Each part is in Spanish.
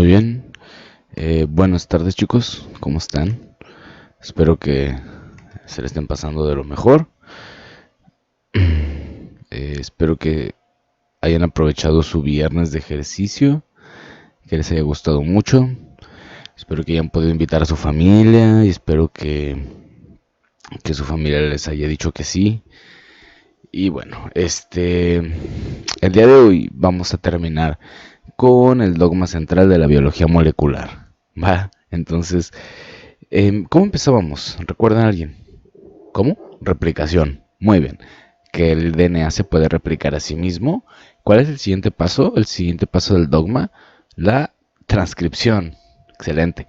Muy bien. Buenas tardes, chicos. ¿Cómo están? Espero que se le estén pasando de lo mejor. Espero que hayan aprovechado su viernes de ejercicio, que les haya gustado mucho. Espero que hayan podido invitar a su familia y espero que su familia les haya dicho que sí. Y bueno, el día de hoy vamos a terminar con el dogma central de la biología molecular. ¿Va? Entonces, ¿cómo empezábamos? ¿Recuerdan a alguien? ¿Cómo? Replicación. Muy bien. Que el DNA se puede replicar a sí mismo. ¿Cuál es el siguiente paso? El siguiente paso del dogma, la transcripción. Excelente.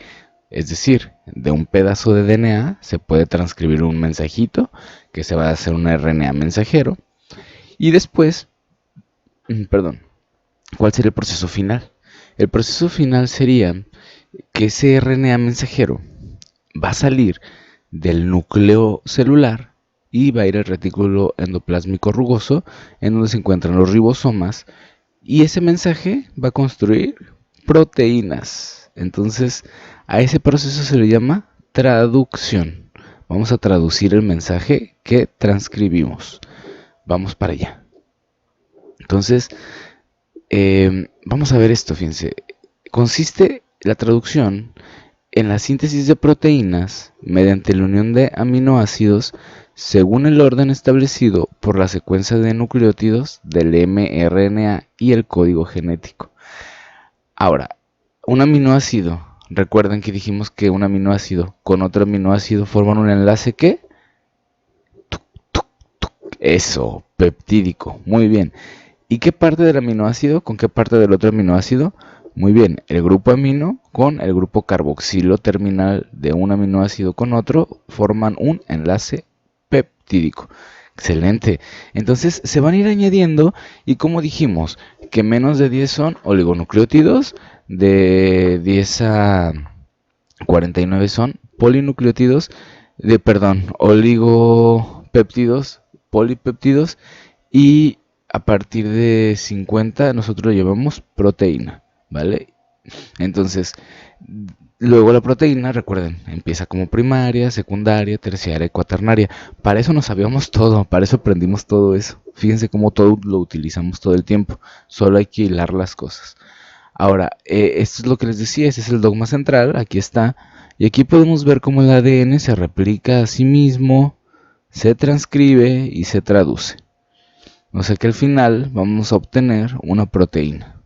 Es decir, de un pedazo de DNA se puede transcribir un mensajito que se va a hacer un RNA mensajero. Y después, perdón, ¿cuál sería el proceso final? El proceso final sería que ese RNA mensajero va a salir del núcleo celular y va a ir al retículo endoplásmico rugoso, en donde se encuentran los ribosomas, y ese mensaje va a construir proteínas. Entonces, a ese proceso se le llama traducción. Vamos a traducir el mensaje que transcribimos. Vamos para allá. Entonces, vamos a ver esto, fíjense. Consiste la traducción en la síntesis de proteínas mediante la unión de aminoácidos según el orden establecido por la secuencia de nucleótidos del mRNA y el código genético. Ahora, un aminoácido, recuerden que dijimos que un aminoácido con otro aminoácido forman un enlace que... Eso, peptídico, muy bien. ¿Y qué parte del aminoácido con qué parte del otro aminoácido? Muy bien, el grupo amino con el grupo carboxilo terminal de un aminoácido con otro forman un enlace peptídico. Excelente. Entonces se van a ir añadiendo y como dijimos, que menos de 10 son oligonucleótidos, de 10 a 49 son polinucleótidos, oligopéptidos, polipéptidos, y a partir de 50 nosotros lo llamamos proteína, ¿vale? Entonces, luego la proteína, recuerden, empieza como primaria, secundaria, terciaria y cuaternaria. Para eso nos sabíamos todo, para eso aprendimos todo eso. Fíjense cómo todo lo utilizamos todo el tiempo, solo hay que hilar las cosas. Ahora, esto es lo que les decía, ese es el dogma central, aquí está. Y aquí podemos ver cómo el ADN se replica a sí mismo, se transcribe y se traduce. O sea que al final vamos a obtener una proteína.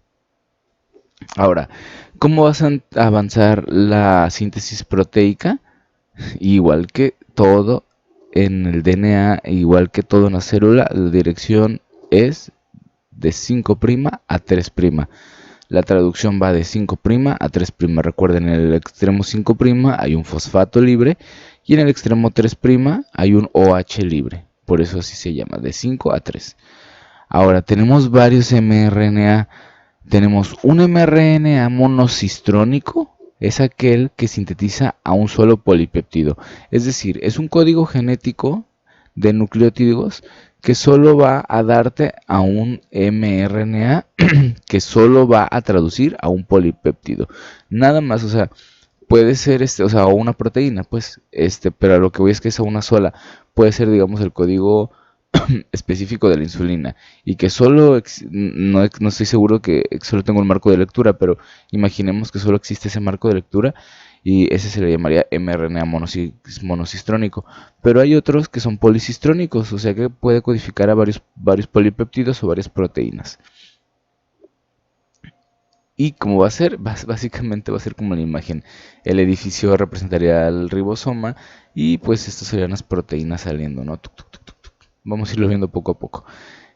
Ahora, ¿cómo vas a avanzar la síntesis proteica? Igual que todo en el DNA, igual que todo en la célula, la dirección es de 5' a 3'. La traducción va de 5' a 3'. Recuerden, en el extremo 5' hay un fosfato libre y en el extremo 3' hay un OH libre. Por eso así se llama, de 5 a 3. Ahora, tenemos varios mRNA. Tenemos un mRNA monocistrónico, es aquel que sintetiza a un solo polipéptido. Es decir, es un código genético de nucleótidos que solo va a darte a un mRNA que solo va a traducir a un polipéptido. Nada más, o sea, puede ser o una proteína, pues, pero a lo que voy es que es a una sola. Puede ser, digamos, el código específico de la insulina y que solo, no estoy seguro que solo tengo un marco de lectura, pero imaginemos que solo existe ese marco de lectura y ese se le llamaría mRNA monocistrónico, pero hay otros que son policistrónicos, o sea que puede codificar a varios polipéptidos o varias proteínas. Y como va a ser, básicamente va a ser como la imagen. El edificio representaría el ribosoma y pues estas serían las proteínas saliendo, ¿no? Vamos a irlo viendo poco a poco.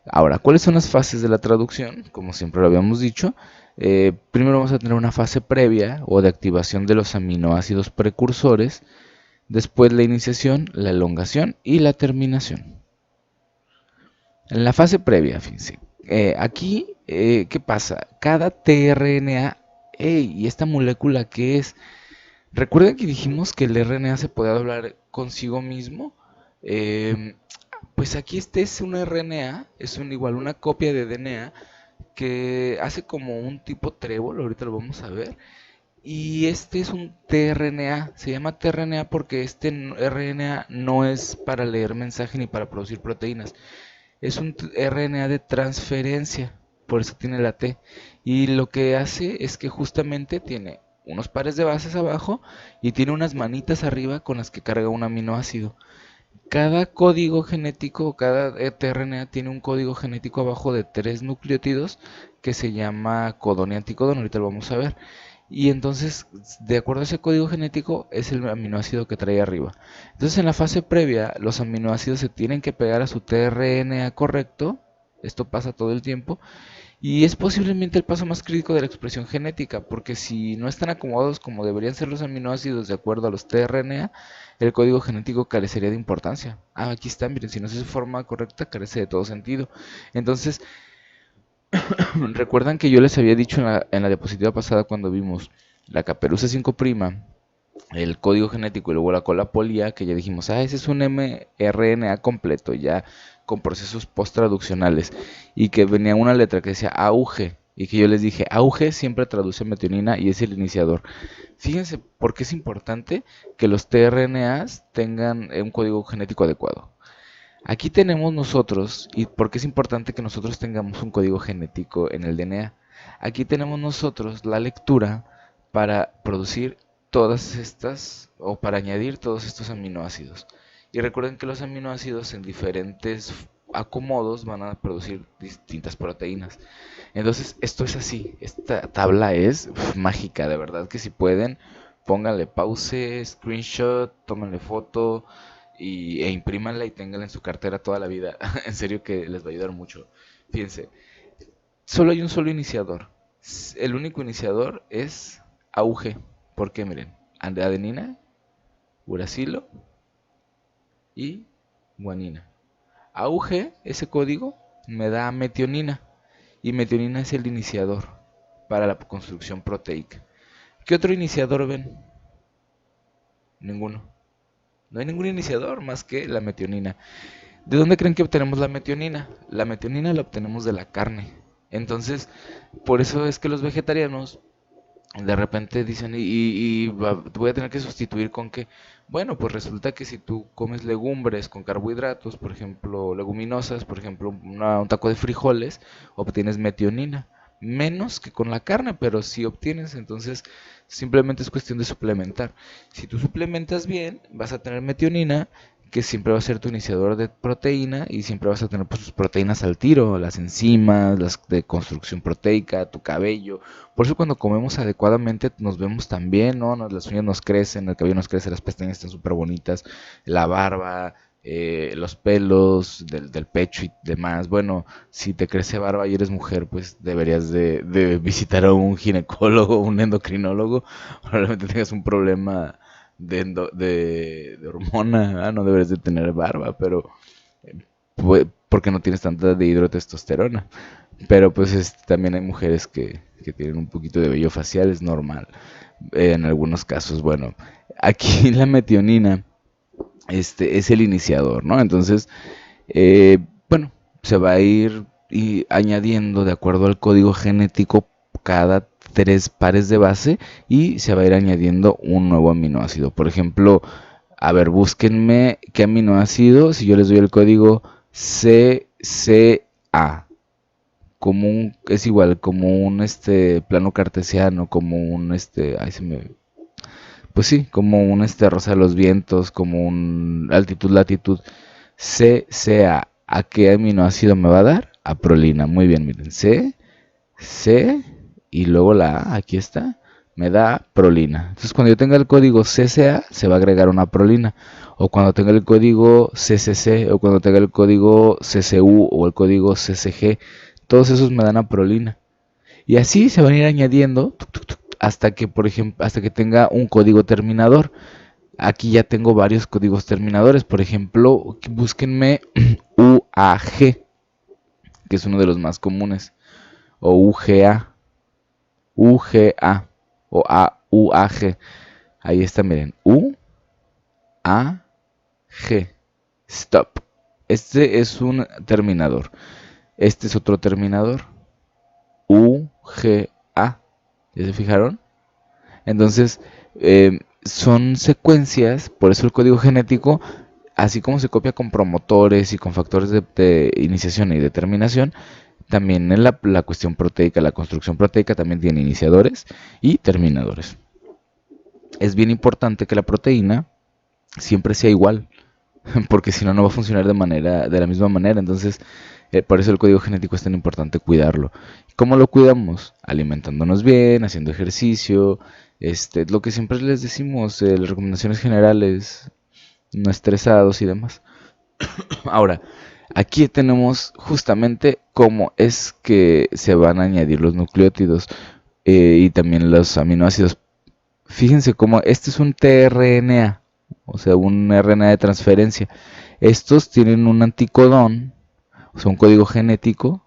Ahora, ¿cuáles son las fases de la traducción? Como siempre lo habíamos dicho, primero vamos a tener una fase previa o de activación de los aminoácidos precursores, después la iniciación, la elongación y la terminación. En la fase previa, fíjense, aquí, ¿qué pasa? Cada tRNA, ¿y esta molécula qué es? Recuerden que dijimos que el RNA se puede hablar consigo mismo. Pues aquí este es un RNA, es igual una copia de DNA que hace como un tipo trébol, ahorita lo vamos a ver. Y este es un tRNA, se llama tRNA porque este RNA no es para leer mensaje ni para producir proteínas, es un RNA de transferencia, por eso tiene la T. Y lo que hace es que justamente tiene unos pares de bases abajo y tiene unas manitas arriba con las que carga un aminoácido. Cada código genético, cada tRNA tiene un código genético abajo de 3 nucleótidos que se llama codón y anticodón, ahorita lo vamos a ver. Y entonces, de acuerdo a ese código genético, es el aminoácido que trae arriba. Entonces, en la fase previa, los aminoácidos se tienen que pegar a su tRNA correcto. Esto pasa todo el tiempo. Y es posiblemente el paso más crítico de la expresión genética, porque si no están acomodados como deberían ser los aminoácidos de acuerdo a los tRNA, el código genético carecería de importancia. Ah, aquí está, miren, si no se forma correcta, carece de todo sentido. Entonces, recuerdan que yo les había dicho en la diapositiva pasada cuando vimos la caperuza 5', el código genético y luego la cola polía, que ya dijimos, ese es un mRNA completo, ya con procesos post-traduccionales, y que venía una letra que decía AUG, y que yo les dije, AUG siempre traduce metionina y es el iniciador. Fíjense por qué es importante que los tRNAs tengan un código genético adecuado. Aquí tenemos nosotros, y por qué es importante que nosotros tengamos un código genético en el DNA. Aquí tenemos nosotros la lectura para producir todas estas, o para añadir todos estos aminoácidos. Y recuerden que los aminoácidos en diferentes acomodos van a producir distintas proteínas. Entonces, esto es así. Esta tabla es mágica, de verdad que si pueden, pónganle pause, screenshot, tómenle foto e imprímanla y ténganla en su cartera toda la vida. En serio que les va a ayudar mucho. Fíjense, solo hay un solo iniciador. El único iniciador es AUG. Porque miren, adenina, uracilo y guanina. AUG, ese código, me da metionina. Y metionina es el iniciador para la construcción proteica. ¿Qué otro iniciador ven? Ninguno. No hay ningún iniciador más que la metionina. ¿De dónde creen que obtenemos la metionina? La metionina la obtenemos de la carne. Entonces, por eso es que los vegetarianos de repente dicen, voy a tener que sustituir con qué. Bueno, pues resulta que si tú comes legumbres con carbohidratos, por ejemplo, leguminosas, por ejemplo, un taco de frijoles, obtienes metionina. Menos que con la carne, pero sí obtienes, entonces simplemente es cuestión de suplementar. Si tú suplementas bien, vas a tener metionina, que siempre va a ser tu iniciador de proteína y siempre vas a tener pues tus proteínas al tiro, las enzimas, las de construcción proteica, tu cabello. Por eso cuando comemos adecuadamente nos vemos tan bien, ¿no? Las uñas nos crecen, el cabello nos crece, las pestañas están súper bonitas, la barba, los pelos del pecho y demás. Bueno, si te crece barba y eres mujer, pues deberías de visitar a un ginecólogo, un endocrinólogo. Probablemente tengas un problema de hormona, no deberías de tener barba, pero porque no tienes tanta de hidrotestosterona. Pero pues también hay mujeres que tienen un poquito de vello facial, es normal. En algunos casos, bueno, aquí la metionina es el iniciador, ¿no? Entonces, bueno, se va a ir añadiendo de acuerdo al código genético cada 3 pares de base y se va a ir añadiendo un nuevo aminoácido. Por ejemplo, a ver, búsquenme qué aminoácido, si yo les doy el código CCA, es igual, como un plano cartesiano, como un pues sí, como un rosa de los vientos, como un altitud, latitud. CCA, ¿a qué aminoácido me va a dar? A prolina, muy bien, miren, C, y luego la A, aquí está, me da prolina. Entonces cuando yo tenga el código CCA, se va a agregar una prolina. O cuando tenga el código CCC, o cuando tenga el código CCU, o el código CCG, todos esos me dan a prolina. Y así se van a ir añadiendo hasta que, por ejemplo, hasta que tenga un código terminador. Aquí ya tengo varios códigos terminadores. Por ejemplo, búsquenme UAG, que es uno de los más comunes. O UGA o UAG. Ahí está, miren. UAG. Stop. Este es un terminador. Este es otro terminador. AUGA. ¿Ya se fijaron? Entonces, son secuencias, por eso el código genético, así como se copia con promotores y con factores de iniciación y determinación, también en la cuestión proteica, la construcción proteica también tiene iniciadores y terminadores. Es bien importante que la proteína siempre sea igual, porque si no, no va a funcionar de la misma manera. Entonces, por eso el código genético es tan importante cuidarlo. ¿Cómo lo cuidamos? Alimentándonos bien, haciendo ejercicio, lo que siempre les decimos, las recomendaciones generales, no estresados y demás. Ahora, aquí tenemos justamente cómo es que se van a añadir los nucleótidos y también los aminoácidos. Fíjense cómo este es un tRNA, o sea, un RNA de transferencia. Estos tienen un anticodón, o sea, un código genético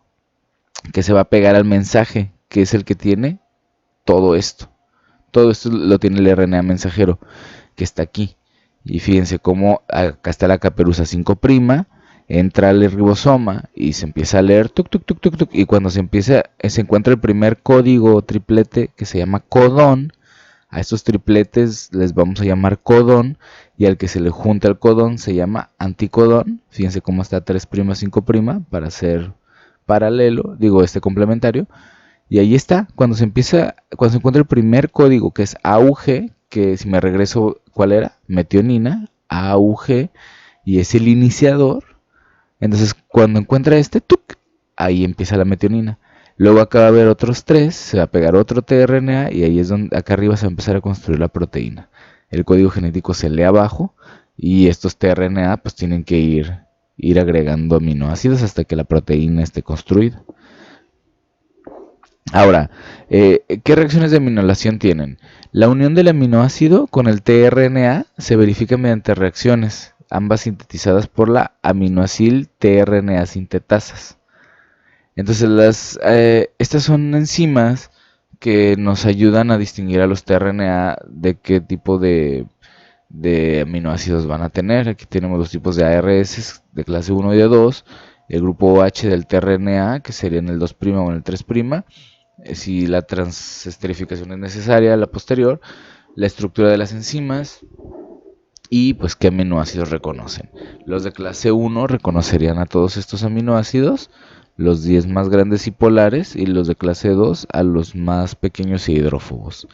que se va a pegar al mensaje, que es el que tiene todo esto. Todo esto lo tiene el RNA mensajero, que está aquí. Y fíjense cómo acá está la caperuza 5', entra al ribosoma y se empieza a leer, tuc, tuc, tuc, tuc, tuc, y cuando se encuentra el primer código triplete que se llama codón. A estos tripletes les vamos a llamar codón, y al que se le junta el codón se llama anticodón. Fíjense cómo está 3', 5' para ser paralelo, complementario. Y ahí está, cuando se encuentra el primer código, que es AUG, que si me regreso, ¿cuál era? Metionina, AUG, y es el iniciador. Entonces, cuando encuentra ¡tuc!, ahí empieza la metionina. Luego acá va a haber otros 3, se va a pegar otro tRNA y ahí es donde acá arriba se va a empezar a construir la proteína. El código genético se lee abajo y estos tRNA pues tienen que ir agregando aminoácidos hasta que la proteína esté construida. Ahora, ¿qué reacciones de aminolación tienen? La unión del aminoácido con el tRNA se verifica mediante reacciones, ambas sintetizadas por la aminoacil tRNA sintetasas. Entonces, estas son enzimas que nos ayudan a distinguir a los tRNA de qué tipo de aminoácidos van a tener. Aquí tenemos los tipos de ARS de clase 1 y de 2, el grupo OH del tRNA, que sería en el 2' o en el 3', si la transesterificación es necesaria, la posterior, la estructura de las enzimas y pues qué aminoácidos reconocen. Los de clase 1 reconocerían a todos estos aminoácidos, los 10 más grandes y polares, y los de clase 2 a los más pequeños y hidrófobos.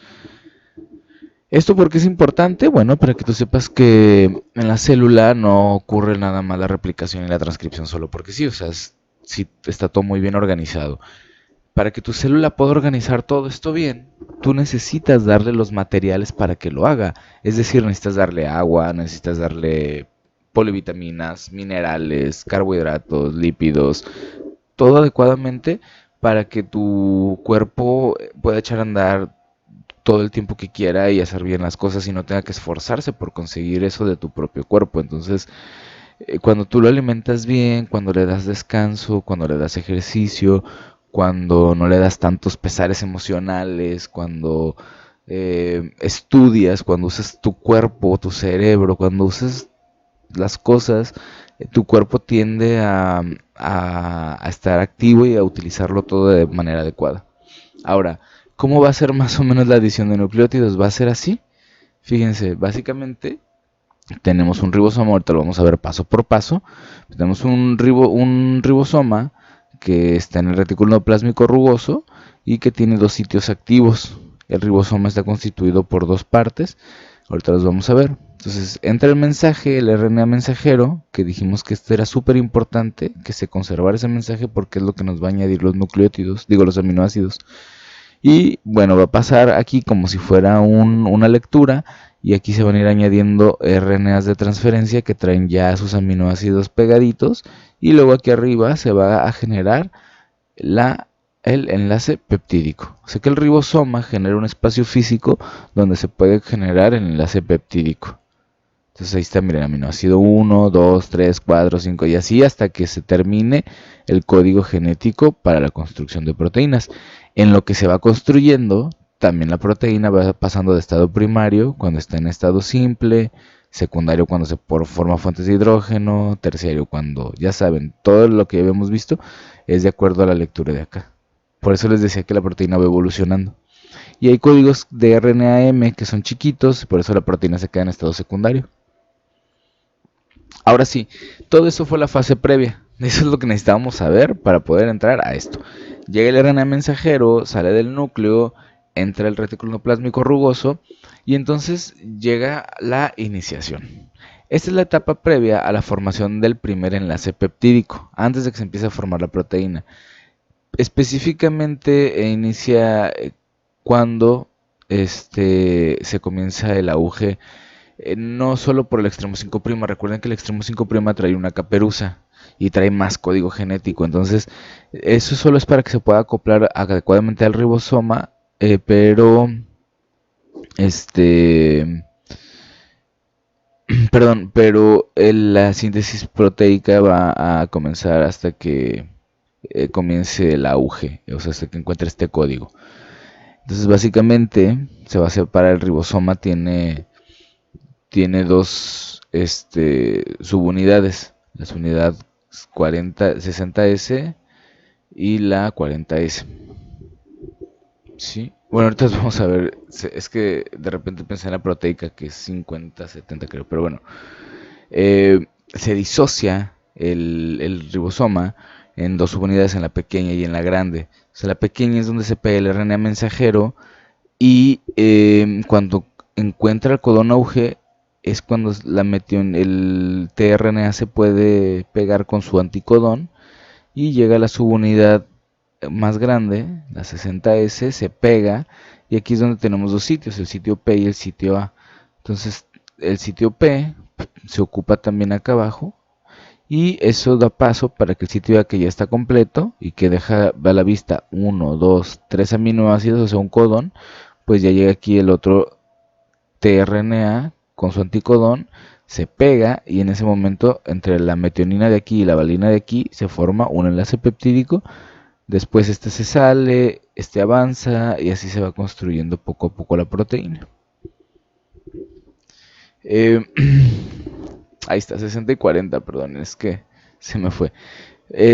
¿Esto por qué es importante? Bueno, para que tú sepas que en la célula no ocurre nada más la replicación y la transcripción solo porque sí, o sea, sí está todo muy bien organizado. Para que tu célula pueda organizar todo esto bien, tú necesitas darle los materiales para que lo haga. Es decir, necesitas darle agua, necesitas darle polivitaminas, minerales, carbohidratos, lípidos, todo adecuadamente para que tu cuerpo pueda echar a andar todo el tiempo que quiera y hacer bien las cosas y no tenga que esforzarse por conseguir eso de tu propio cuerpo. Entonces, cuando tú lo alimentas bien, cuando le das descanso, cuando le das ejercicio, cuando no le das tantos pesares emocionales, cuando estudias, cuando usas tu cuerpo, tu cerebro, cuando usas las cosas, tu cuerpo tiende a estar activo y a utilizarlo todo de manera adecuada. Ahora, ¿cómo va a ser más o menos la adición de nucleótidos? Va a ser así. Fíjense, básicamente tenemos un ribosoma, ahorita lo vamos a ver paso por paso. Tenemos un ribosoma que está en el retículo endoplásmico rugoso y que tiene 2 sitios activos. El ribosoma está constituido por 2 partes, ahorita los vamos a ver. Entonces entra el mensaje, el RNA mensajero, que dijimos que era súper importante que se conservara ese mensaje porque es lo que nos va a añadir los nucleótidos, los aminoácidos. Y bueno, va a pasar aquí como si fuera una lectura, y aquí se van a ir añadiendo RNAs de transferencia que traen ya sus aminoácidos pegaditos, y luego aquí arriba se va a generar el enlace peptídico. O sea que el ribosoma genera un espacio físico donde se puede generar el enlace peptídico. Entonces ahí está, miren, aminoácido 1, 2, 3, 4, 5 y así hasta que se termine el código genético para la construcción de proteínas. En lo que se va construyendo, también la proteína va pasando de estado primario cuando está en estado simple, secundario cuando se forma fuentes de hidrógeno, terciario cuando, ya saben, todo lo que habíamos visto es de acuerdo a la lectura de acá. Por eso les decía que la proteína va evolucionando. Y hay códigos de RNA-M que son chiquitos, por eso la proteína se queda en estado secundario. Ahora sí, todo eso fue la fase previa. Eso es lo que necesitábamos saber para poder entrar a esto. Llega el RNA mensajero, sale del núcleo, entra el retículo endoplásmico rugoso y entonces llega la iniciación. Esta es la etapa previa a la formación del primer enlace peptídico, antes de que se empiece a formar la proteína. Específicamente inicia cuando se comienza el auge, no solo por el extremo 5', recuerden que el extremo 5' trae una caperuza y trae más código genético, entonces eso solo es para que se pueda acoplar adecuadamente al ribosoma, pero perdón, pero la síntesis proteica va a comenzar hasta que comience el auge, o sea, hasta que encuentre este código. Entonces básicamente se va a separar el ribosoma, tiene dos subunidades, la subunidad 60S y la 40S. ¿Sí? Bueno, ahorita vamos a ver, es que de repente pensé en la proteica que es 50, 70 creo, pero bueno, se disocia el ribosoma en dos subunidades, en la pequeña y en la grande. O sea, la pequeña es donde se pega el RNA mensajero y cuando encuentra el codón auge es cuando el tRNA se puede pegar con su anticodón y llega a la subunidad más grande, la 60S, se pega y aquí es donde tenemos dos sitios, el sitio P y el sitio A. Entonces el sitio P se ocupa también acá abajo y eso da paso para que el sitio A, que ya está completo y que deja a la vista 1, 2, 3 aminoácidos, o sea un codón, pues ya llega aquí el otro tRNA con su anticodón, se pega y en ese momento entre la metionina de aquí y la valina de aquí se forma un enlace peptídico. Después este se sale, este avanza y así se va construyendo poco a poco la proteína. Ahí está, 60 y 40, perdón, es que se me fue.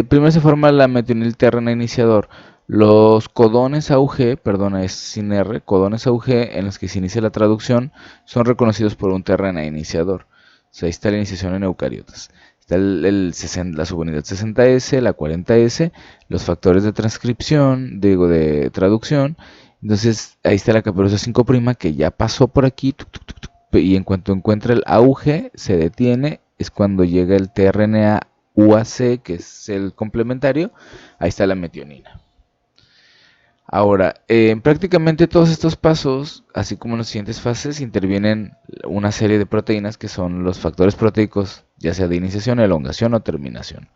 Primero se forma la metionil tRNA iniciador. Los codones AUG, perdona, es sin R, codones AUG en los que se inicia la traducción son reconocidos por un tRNA iniciador. O sea, ahí está la iniciación en eucariotas. Está la subunidad 60S, la 40S, los factores de transcripción, digo, de traducción. Entonces, ahí está la caperuza 5' que ya pasó por aquí, y en cuanto encuentra el auge, se detiene, es cuando llega el tRNA UAC, que es el complementario, ahí está la metionina. Ahora, en prácticamente todos estos pasos, así como en las siguientes fases, intervienen una serie de proteínas que son los factores proteicos, ya sea de iniciación, elongación o terminación,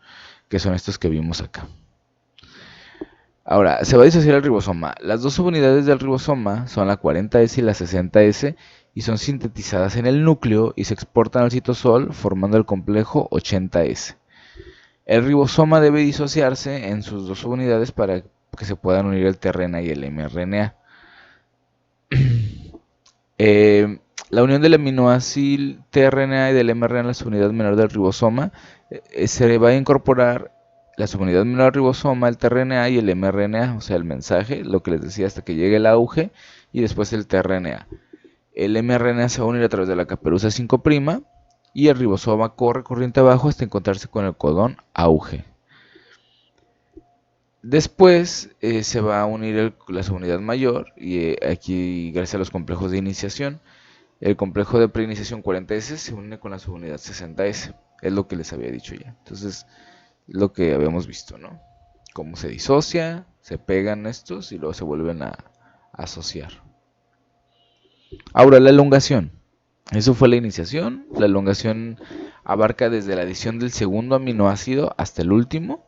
que son estos que vimos acá. Ahora, se va a disociar el ribosoma. Las dos subunidades del ribosoma son la 40S y la 60S y son sintetizadas en el núcleo y se exportan al citosol formando el complejo 80S. El ribosoma debe disociarse en sus dos subunidades para que se puedan unir el tRNA y el mRNA. La unión del aminoácido tRNA y del mRNA en la subunidad menor del ribosoma se va a incorporar la subunidad menor del ribosoma, el tRNA y el mRNA, o sea, el mensaje, lo que les decía, hasta que llegue el auge y después el tRNA. El mRNA se va a unir a través de la caperuza 5' y el ribosoma corre corriente abajo hasta encontrarse con el codón auge. Después se va a unir la subunidad mayor y aquí gracias a los complejos de iniciación, el complejo de preiniciación 40S se une con la subunidad 60S, es lo que les había dicho ya. Entonces, lo que habíamos visto, ¿no? Cómo se disocia, se pegan estos y luego se vuelven a asociar. Ahora, la elongación. Eso fue la iniciación. La elongación abarca desde la adición del segundo aminoácido hasta el último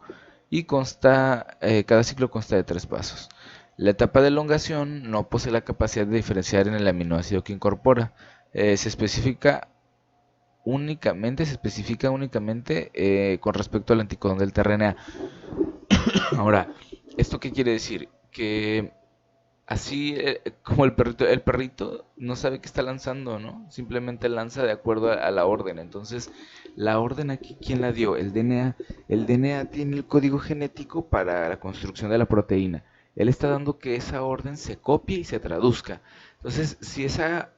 y cada ciclo consta de 3 pasos. La etapa de elongación no posee la capacidad de diferenciar en el aminoácido que incorpora. Se especifica únicamente con respecto al anticodón del tRNA. Ahora, ¿esto qué quiere decir? Que así como el perrito no sabe qué está lanzando, ¿no? Simplemente lanza de acuerdo a la orden. Entonces, la orden aquí, ¿quién la dio? El DNA. El DNA tiene el código genético para la construcción de la proteína. él está dando que esa orden se copie y se traduzca. Entonces, si esa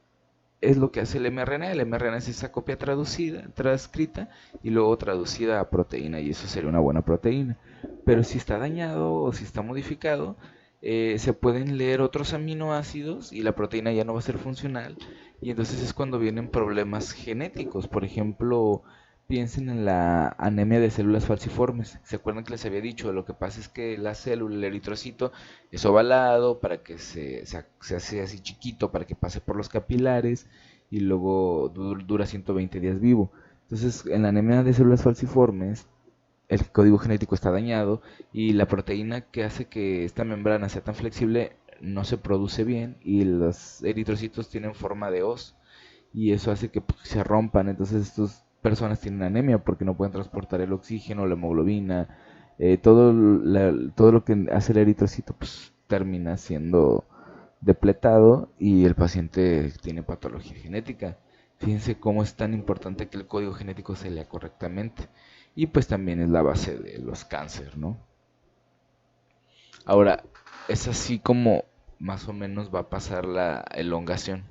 es lo que hace el mRNA es esa copia traducida, transcrita y luego traducida a proteína, y eso sería una buena proteína. Pero si está dañado o si está modificado, se pueden leer otros aminoácidos y la proteína ya no va a ser funcional, y entonces es cuando vienen problemas genéticos. Por ejemplo, piensen en la anemia de células falciformes. ¿Se acuerdan que les había dicho? Lo que pasa es que la célula, el eritrocito, es ovalado para que se hace así chiquito, para que pase por los capilares y luego dura 120 días vivo. Entonces, en la anemia de células falciformes, el código genético está dañado y la proteína que hace que esta membrana sea tan flexible no se produce bien, y los eritrocitos tienen forma de hoz y eso hace que se rompan. Entonces estas personas tienen anemia porque no pueden transportar el oxígeno, la hemoglobina, todo lo que hace el eritrocito pues termina siendo depletado y el paciente tiene patología genética. Fíjense cómo es tan importante que el código genético se lea correctamente, y pues también es la base de los cánceres, ¿no? Ahora, es así como más o menos va a pasar la elongación.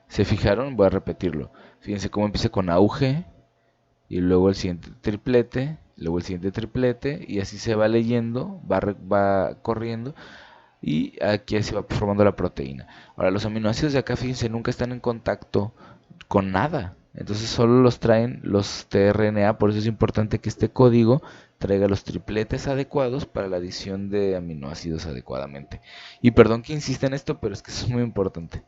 ¿Se fijaron? Voy a repetirlo. Fíjense cómo empieza con auge y luego el siguiente triplete, luego el siguiente triplete, y así se va leyendo, va corriendo, y aquí se va formando la proteína. Ahora, los aminoácidos de acá, fíjense, nunca están en contacto con nada. Entonces solo los traen los tRNA, por eso es importante que este código traiga los tripletes adecuados para la adición de aminoácidos adecuadamente. Y perdón que insista en esto, pero es que eso es muy importante.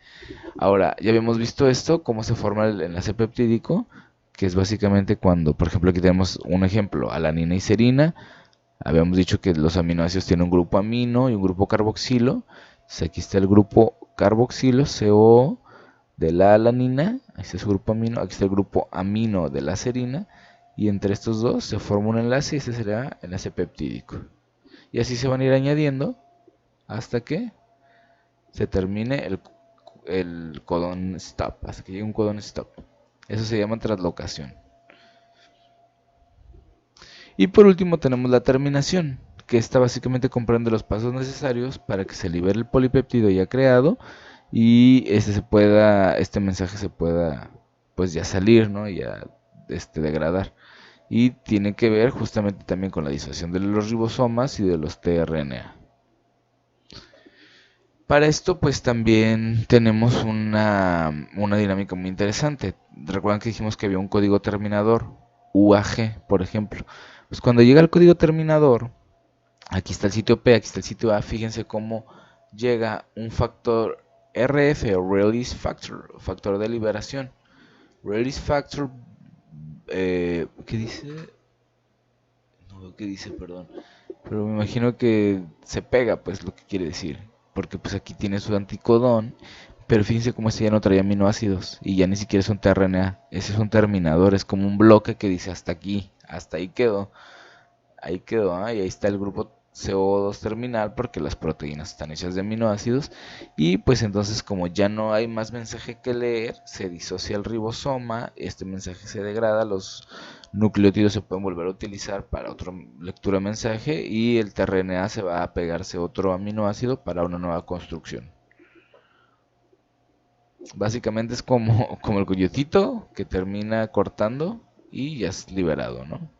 Ahora, ya habíamos visto esto, cómo se forma el enlace peptídico, que es básicamente cuando, por ejemplo, aquí tenemos un ejemplo, alanina y serina. Habíamos dicho que los aminoácidos tienen un grupo amino y un grupo carboxilo. Entonces aquí está el grupo carboxilo, CO de la alanina, ahí está su grupo amino, aquí está el grupo amino de la serina, y entre estos dos se forma un enlace y este será el enlace peptídico. Y así se van a ir añadiendo hasta que se termine el codón stop, hasta que llegue un codón stop. Eso se llama translocación. Y por último tenemos la terminación, que esta básicamente comprende los pasos necesarios para que se libere el polipéptido ya creado y este mensaje se pueda pues ya salir, ¿no? Ya degradar. Y tiene que ver justamente también con la disociación de los ribosomas y de los tRNA. Para esto pues también tenemos una dinámica muy interesante. Recuerdan que dijimos que había un código terminador, UAG, por ejemplo. Pues cuando llega el código terminador, aquí está el sitio P, aquí está el sitio A, fíjense cómo llega un factor RF o Release Factor, factor de liberación. Release Factor, ¿qué dice? No, ¿qué dice? Perdón. Pero me imagino que se pega, pues lo que quiere decir. Porque pues aquí tiene su anticodón, pero fíjense cómo este ya no traía aminoácidos y ya ni siquiera es un tRNA. Ese es un terminador, es como un bloque que dice hasta aquí, hasta ahí quedó. Ahí quedó, ¿eh? Y ahí está el grupo CO2 terminal porque las proteínas están hechas de aminoácidos, y pues entonces como ya no hay más mensaje que leer, se disocia el ribosoma, este mensaje se degrada, los nucleótidos se pueden volver a utilizar para otra lectura de mensaje y el tRNA se va a pegarse otro aminoácido para una nueva construcción. Básicamente es como el coyotito que termina cortando y ya es liberado, ¿no?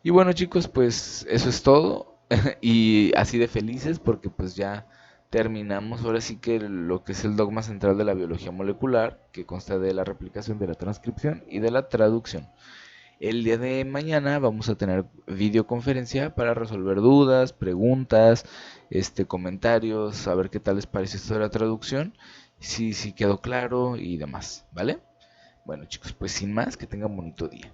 Y bueno chicos, pues eso es todo. Y así de felices porque pues ya terminamos ahora sí que lo que es el dogma central de la biología molecular, que consta de la replicación, de la transcripción y de la traducción. El día de mañana vamos a tener videoconferencia para resolver dudas, preguntas, comentarios, saber qué tal les parece esto de la traducción, si quedó claro y demás, ¿vale? Bueno chicos, pues sin más, que tengan bonito día.